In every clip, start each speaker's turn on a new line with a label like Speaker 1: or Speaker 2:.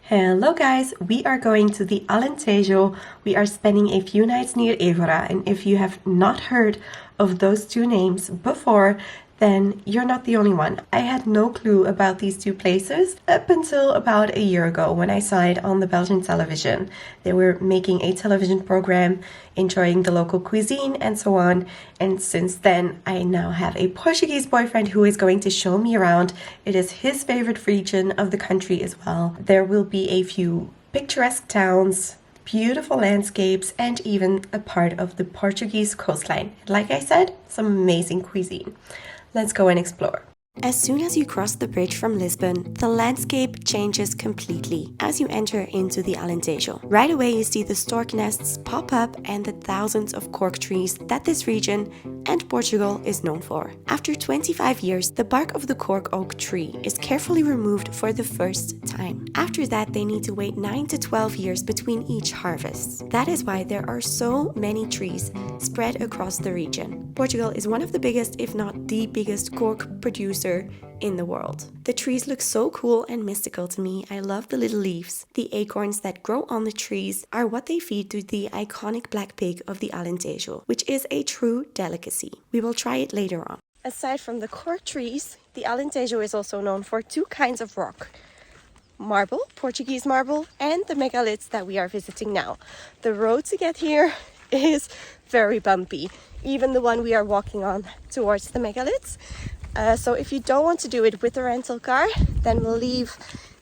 Speaker 1: Hello guys, we are going to the Alentejo. We are spending a few nights near Evora, and if you have not heard of those two names before, then you're not the only one. I had no clue about these two places up until about a year ago when I saw it on the Belgian television. They were making a television program, enjoying the local cuisine and so on. And since then, I now have a Portuguese boyfriend who is going to show me around. It is his favorite region of the country as well. There will be a few picturesque towns, beautiful landscapes, and even a part of the Portuguese coastline. Like I said, some amazing cuisine. Let's go and explore. As soon as you cross the bridge from Lisbon, the landscape changes completely as you enter into the Alentejo. Right away you see the stork nests pop up and the thousands of cork trees that this region and Portugal is known for. After 25 years, the bark of the cork oak tree is carefully removed for the first time. After that, they need to wait 9 to 12 years between each harvest. That is why there are so many trees spread across the region. Portugal is one of the biggest, if not the biggest, cork producer in the world. The trees look so cool and mystical to me. I love the little leaves. The acorns that grow on the trees are what they feed to the iconic black pig of the Alentejo, which is a true delicacy. We will try it later on. Aside from the cork trees, the Alentejo is also known for two kinds of rock. Marble, Portuguese marble, and the megaliths that we are visiting now. The road to get here is very bumpy, even the one we are walking on towards the megaliths. So if you don't want to do it with a rental car, then we'll leave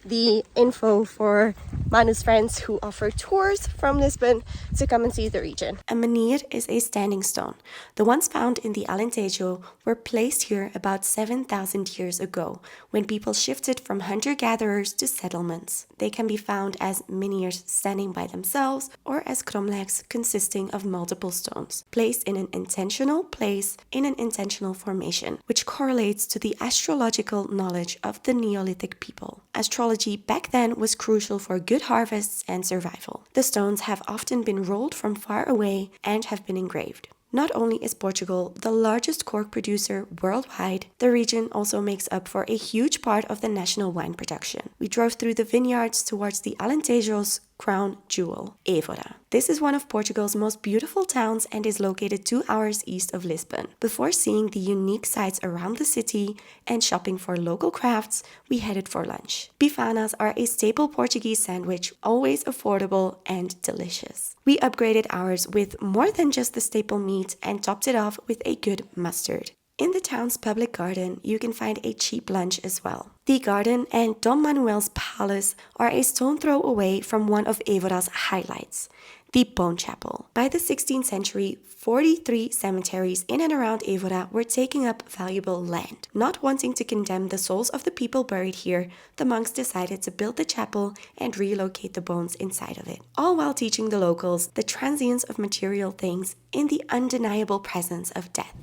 Speaker 1: the info for Manu's friends who offer tours from Lisbon to come and see the region. A menhir is a standing stone. The ones found in the Alentejo were placed here about 7,000 years ago, when people shifted from hunter-gatherers to settlements. They can be found as menhirs standing by themselves or as cromlechs consisting of multiple stones, placed in an intentional place in an intentional formation, which correlates to the astrological knowledge of the Neolithic people. Astrology back then was crucial for good harvests and survival. The stones have often been rolled from far away and have been engraved. Not only is Portugal the largest cork producer worldwide, the region also makes up for a huge part of the national wine production. We drove through the vineyards towards the Alentejo's crown jewel, Évora. This is one of Portugal's most beautiful towns and is located 2 hours east of Lisbon. Before seeing the unique sights around the city and shopping for local crafts, we headed for lunch. Bifanas are a staple Portuguese sandwich, always affordable and delicious. We upgraded ours with more than just the staple meat and topped it off with a good mustard. In the town's public garden, you can find a cheap lunch as well. The garden and Dom Manuel's palace are a stone throw away from one of Évora's highlights, the Bone Chapel. By the 16th century, 43 cemeteries in and around Évora were taking up valuable land. Not wanting to condemn the souls of the people buried here, the monks decided to build the chapel and relocate the bones inside of it, all while teaching the locals the transience of material things in the undeniable presence of death.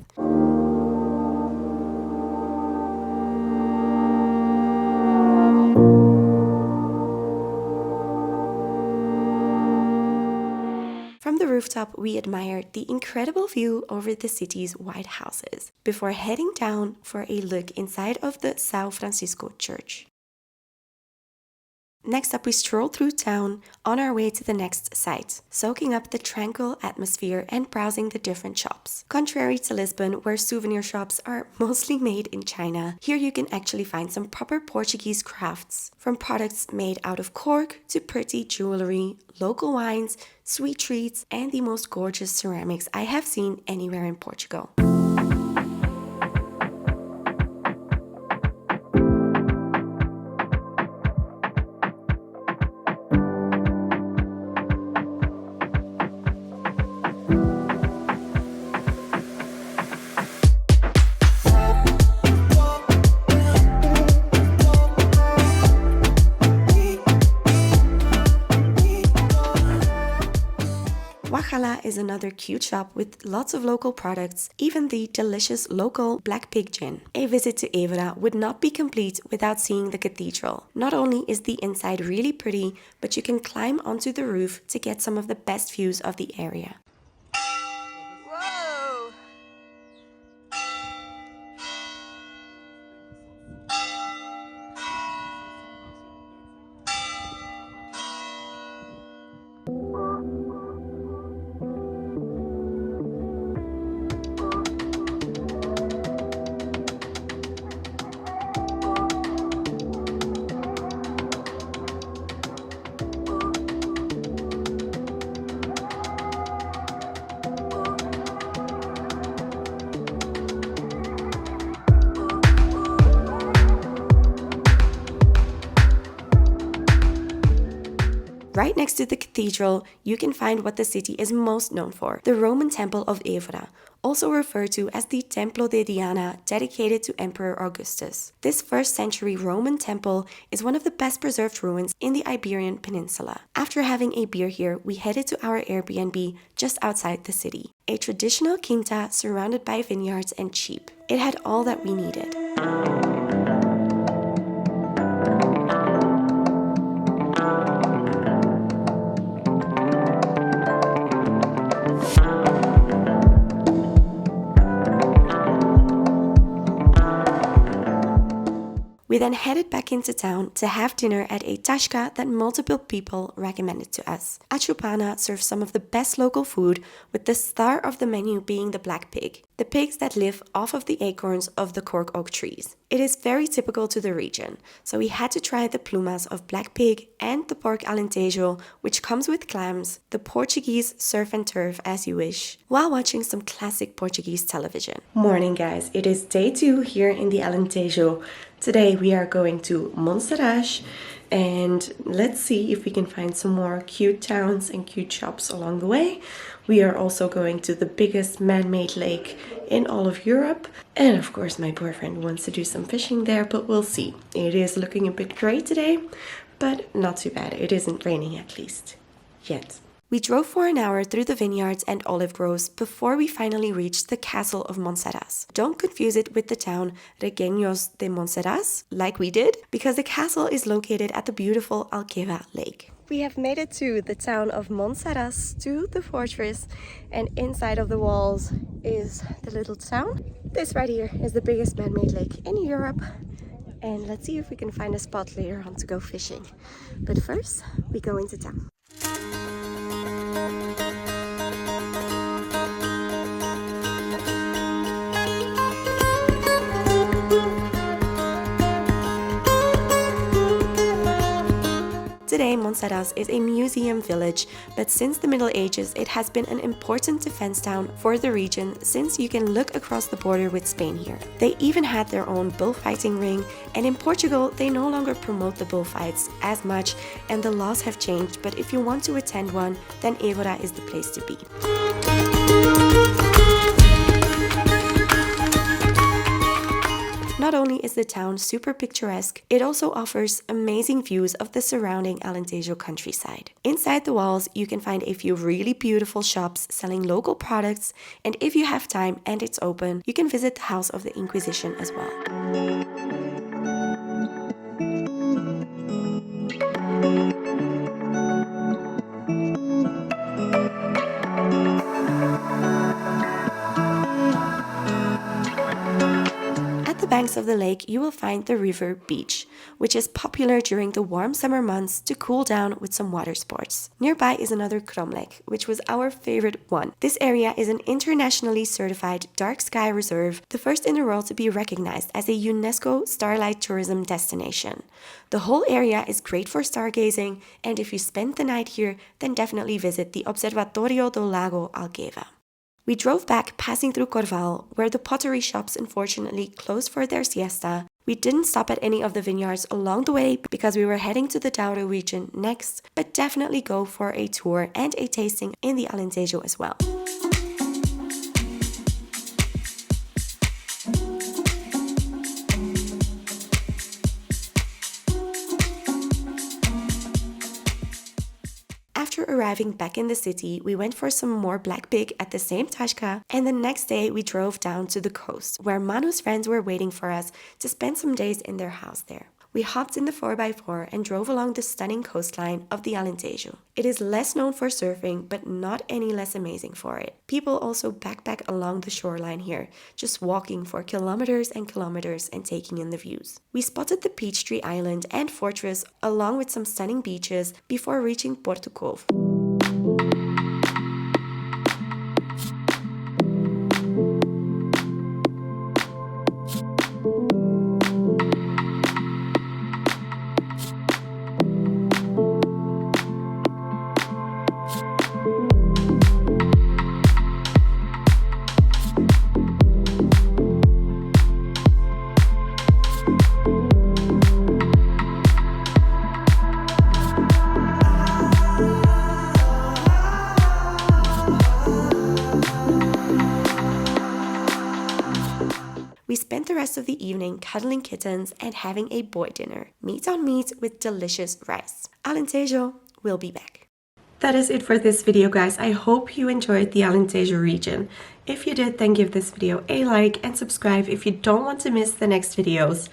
Speaker 1: From the rooftop, we admired the incredible view over the city's white houses before heading down for a look inside of the São Francisco Church. Next up, we strolled through town on our way to the next site, soaking up the tranquil atmosphere and browsing the different shops. Contrary to Lisbon, where souvenir shops are mostly made in China, here you can actually find some proper Portuguese crafts, from products made out of cork to pretty jewelry, local wines, sweet treats, and the most gorgeous ceramics I have seen anywhere in Portugal. Oxalá is another cute shop with lots of local products, even the delicious local black pig gin. A visit to Évora would not be complete without seeing the cathedral. Not only is the inside really pretty, but you can climb onto the roof to get some of the best views of the area. Whoa! Right next to the cathedral, you can find what the city is most known for, the Roman Temple of Evora, also referred to as the Templo de Diana, dedicated to Emperor Augustus. This 1st century Roman temple is one of the best preserved ruins in the Iberian Peninsula. After having a beer here, we headed to our Airbnb just outside the city. A traditional quinta surrounded by vineyards and cheap. It had all that we needed. We then headed back into town to have dinner at a tashka that multiple people recommended to us. At Choupana serves some of the best local food, with the star of the menu being the black pig, the pigs that live off of the acorns of the cork oak trees. It is very typical to the region, so we had to try the plumas of black pig and the pork Alentejo, which comes with clams, the Portuguese surf and turf as you wish, while watching some classic Portuguese television. Morning guys, it is day 2 here in the Alentejo. Today we are going to Monsaraz, and let's see if we can find some more cute towns and cute shops along the way. We are also going to the biggest man-made lake in all of Europe, and of course my boyfriend wants to do some fishing there, but we'll see. It is looking a bit gray today, but not too bad. It isn't raining, at least yet. We drove for an hour through the vineyards and olive groves before we finally reached the castle of Monsaraz. Don't confuse it with the town Regueños de Monsaraz, like we did, because the castle is located at the beautiful Alqueva lake. We have made it to the town of Monsaraz, to the fortress, and inside of the walls is the little town. This right here is the biggest man-made lake in Europe, and let's see if we can find a spot later on to go fishing. But first, we go into town. Today, Monsaraz is a museum village, but since the Middle Ages, it has been an important defense town for the region, since you can look across the border with Spain here. They even had their own bullfighting ring, and in Portugal, they no longer promote the bullfights as much, and the laws have changed, but if you want to attend one, then Évora is the place to be. Not only is the town super picturesque, it also offers amazing views of the surrounding Alentejo countryside. Inside the walls, you can find a few really beautiful shops selling local products, and if you have time and it's open, you can visit the House of the Inquisition as well. Banks of the lake, you will find the river beach, which is popular during the warm summer months to cool down with some water sports. Nearby is another Cromlech, which was our favorite one. This area is an internationally certified dark sky reserve, the first in the world to be recognized as a UNESCO starlight tourism destination. The whole area is great for stargazing, and if you spend the night here, then definitely visit the Observatório do Lago, Alqueva. We drove back passing through Corval, where the pottery shops unfortunately closed for their siesta. We didn't stop at any of the vineyards along the way because we were heading to the Douro region next, but definitely go for a tour and a tasting in the Alentejo as well. After arriving back in the city, we went for some more black pig at the same tashka, and the next day we drove down to the coast, where Manu's friends were waiting for us to spend some days in their house there. We hopped in the 4x4 and drove along the stunning coastline of the Alentejo. It is less known for surfing, but not any less amazing for it. People also backpack along the shoreline here, just walking for kilometers and kilometers and taking in the views. We spotted the Peachtree Island and fortress along with some stunning beaches before reaching Porto Covo. the rest of the evening cuddling kittens and having a boy dinner. Meat on meat with delicious rice. Alentejo will be back. That is it for this video, guys. I hope you enjoyed the Alentejo region. If you did, then give this video a like and subscribe if you don't want to miss the next videos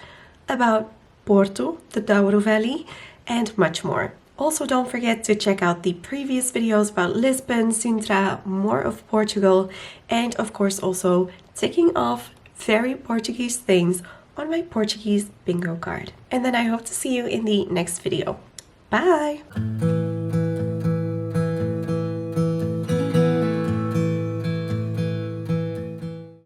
Speaker 1: about Porto, the Douro Valley, and much more. Also, don't forget to check out the previous videos about Lisbon, Sintra, more of Portugal, and of course also ticking off very Portuguese things on my Portuguese bingo card. And then I hope to see you in the next video. Bye!